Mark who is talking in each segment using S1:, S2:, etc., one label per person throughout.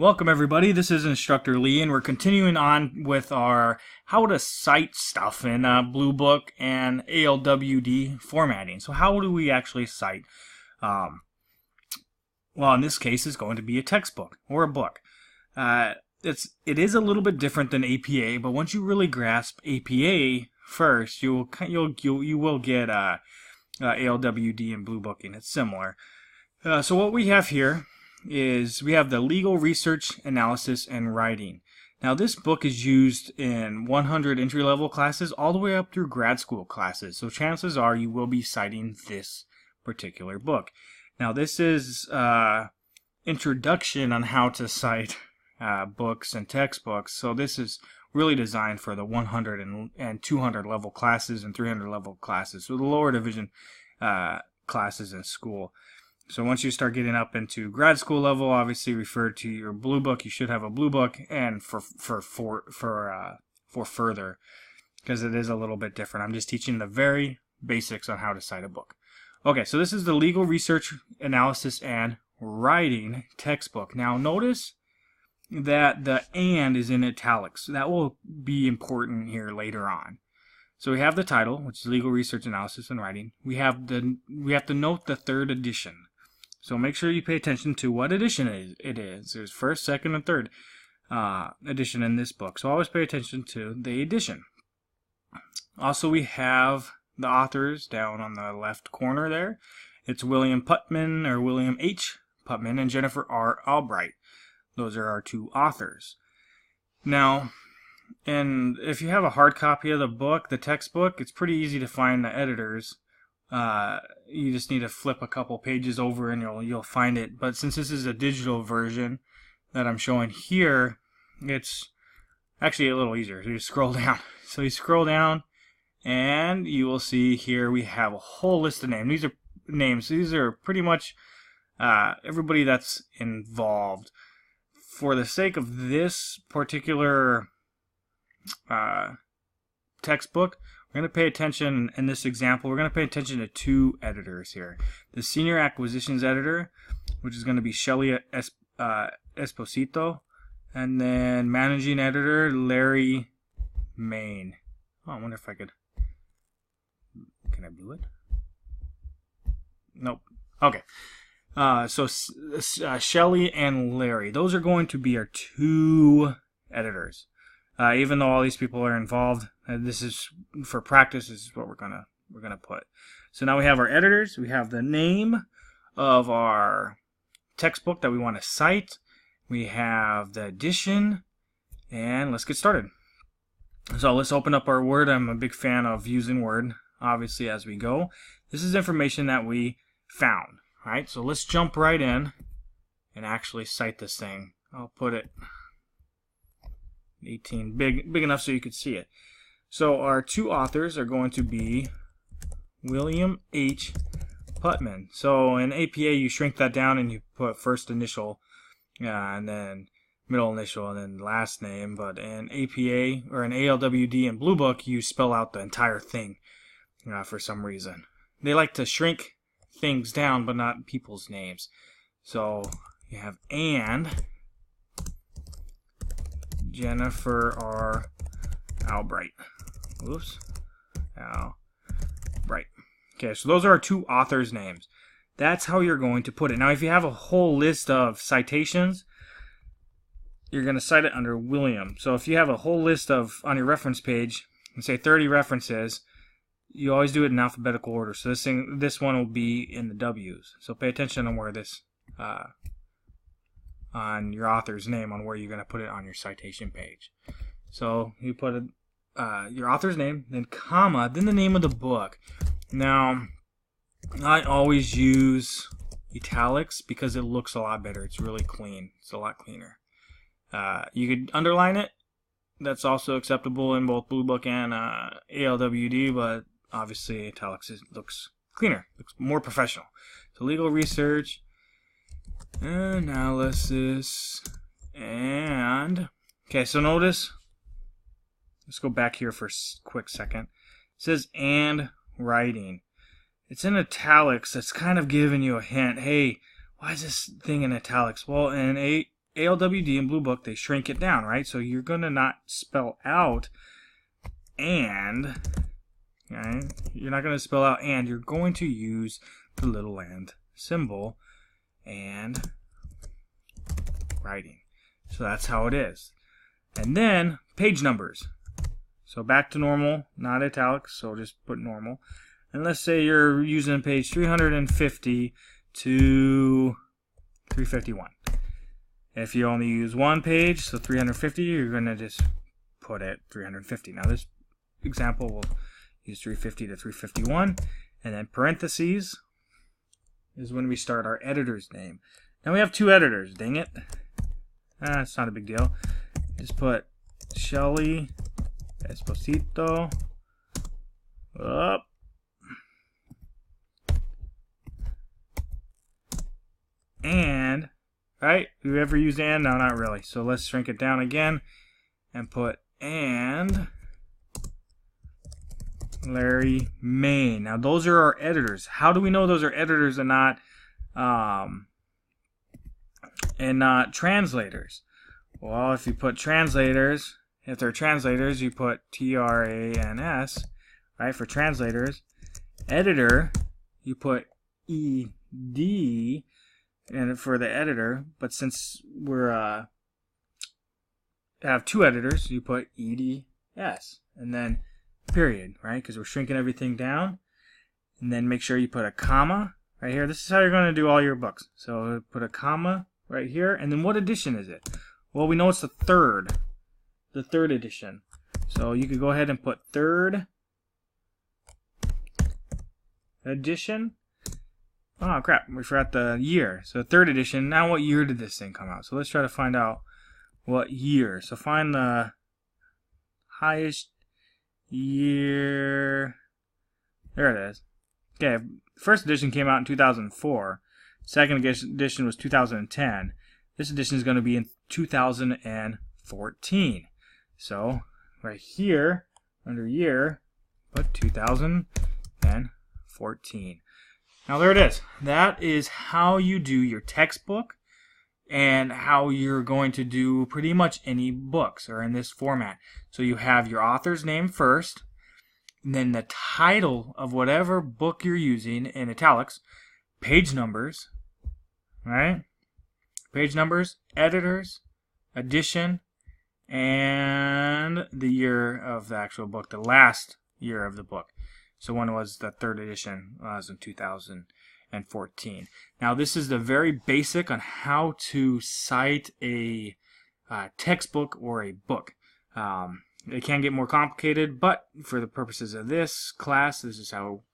S1: Welcome everybody, this is Instructor Lee and we're continuing on with our how to cite stuff in Bluebook and ALWD formatting. So how do we actually cite? Well, in this case it's going to be a textbook or a book. It is a little bit different than APA, but once you really grasp APA first, you will get ALWD and Bluebooking. It's similar. So what we have here is we have the legal research, analysis, and writing. Now this book is used in 100 entry-level classes all the way up through grad school classes. So chances are you will be citing this particular book. Now this is introduction on how to cite books and textbooks. So this is really designed for the 100 and 200 level classes and 300 level classes. So the lower division classes in school. So once you start getting up into grad school level, obviously refer to your Bluebook. You should have a Bluebook, and for further, because it is a little bit different. I'm just teaching the very basics on how to cite a book. Okay, so this is the legal research, analysis, and writing textbook. Now notice that the "and" is in italics. That will be important here later on. So we have the title, which is legal research, analysis, and writing. We have to note the third edition. So make sure you pay attention to what edition it is. There's first, second, and third edition in this book. So always pay attention to the edition. Also, we have the authors down on the left corner there. It's William Putman, or William H. Putman, and Jennifer R. Albright. Those are our two authors. Now, and if you have a hard copy of the book, the textbook, it's pretty easy to find the editors. You just need to flip a couple pages over and you'll find it. But since this is a digital version that I'm showing here, it's actually a little easier. So you scroll down. So you scroll down and you will see here we have a whole list of names. These are names. These are pretty much everybody that's involved. For the sake of this particular textbook, we're going to pay attention, in this example, we're going to pay attention to two editors here. The Senior Acquisitions Editor, which is going to be Shelly Esposito, and then Managing Editor, Larry Main. Oh, I wonder if I could... Can I do it? Nope. Okay. So Shelly and Larry, those are going to be our two editors. Even though all these people are involved, this is for practice. This is what we're gonna put. So now we have our editors. We have the name of our textbook that we want to cite. We have the edition, and let's get started. So let's open up our Word. I'm a big fan of using Word, obviously, as we go. This is information that we found. All right. So let's jump right in and actually cite this thing. I'll put it 18 big enough so you could see it. So our two authors are going to be William H. Putman. So in APA you shrink that down and you put first initial and then middle initial and then last name. But in APA or in ALWD and Bluebook you spell out the entire thing for some reason. They like to shrink things down but not people's names. So you have and Jennifer R. Albright. Oops. Albright. Okay, so those are our two authors' names. That's how you're going to put it. Now, if you have a whole list of citations, you're going to cite it under William. So if you have a whole list of, on your reference page, and say 30 references, you always do it in alphabetical order. So this one will be in the W's. So pay attention on where this on your author's name, on where you're going to put it on your citation page. So you put your author's name, then comma, then the name of the book. Now, I always use italics because it looks a lot better. It's really clean. It's a lot cleaner. You could underline it. That's also acceptable in both Bluebook and ALWD, but obviously italics looks cleaner, looks more professional. So legal research, analysis, and okay, so notice, let's go back here for a quick second. It says and writing. It's in italics. It's kind of giving you a hint. Hey, why is this thing in italics? Well, in ALWD and Bluebook, they shrink it down, right? So you're going to not spell out and, right? You're not going to spell out and. You're going to use the little and symbol and writing. So that's how it is. And then page numbers. So back to normal, not italics, so just put normal. And let's say you're using page 350 to 351. If you only use one page, so 350, you're going to just put it 350. Now this example will use 350 to 351. And then parentheses is when we start our editor's name. Now we have two editors, dang it. It's not a big deal. Just put Shelly Esposito up. And, right? Do we ever use and? No, not really. So let's shrink it down again and put and Larry Main. Now those are our editors. How do we know those are editors and not translators? Well, if you put translators, if they're translators, you put TRANS, right, for translators. Editor, you put ED and for the editor, but since we're have two editors, you put EDS and then period, right? Because we're shrinking everything down. And then make sure you put a comma right here. This is how you're going to do all your books. So put a comma right here, and then what edition is it? Well, we know it's the third edition. So you could go ahead and put third edition. Oh crap, we forgot the year. So third edition. Now what year did this thing come out? So let's try to find out what year. So find the highest year. There it is. Okay, first edition came out in 2004. Second edition was 2010. This edition is going to be in 2014. So right here under year, put 2014. Now there it is. That is how you do your textbook and how you're going to do pretty much any books or in this format. So you have your author's name first, and then the title of whatever book you're using in italics, page numbers, right? Page numbers, editors, edition, and the year of the actual book, the last year of the book. So one was the third edition, was in 2014. Now this is the very basic on how to cite a textbook or a book. It can get more complicated, but for the purposes of this class, this is how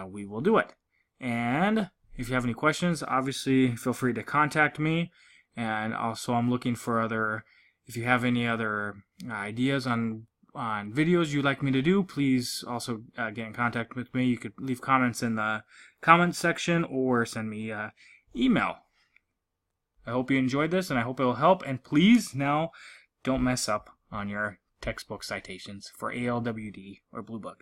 S1: we will do it. And if you have any questions, obviously feel free to contact me. And also I'm looking for if you have any other ideas on videos you'd like me to do, please also get in contact with me. You could leave comments in the comments section or send me an email. I hope you enjoyed this, and I hope it will help. And please, now, don't mess up on your textbook citations for ALWD or Bluebook.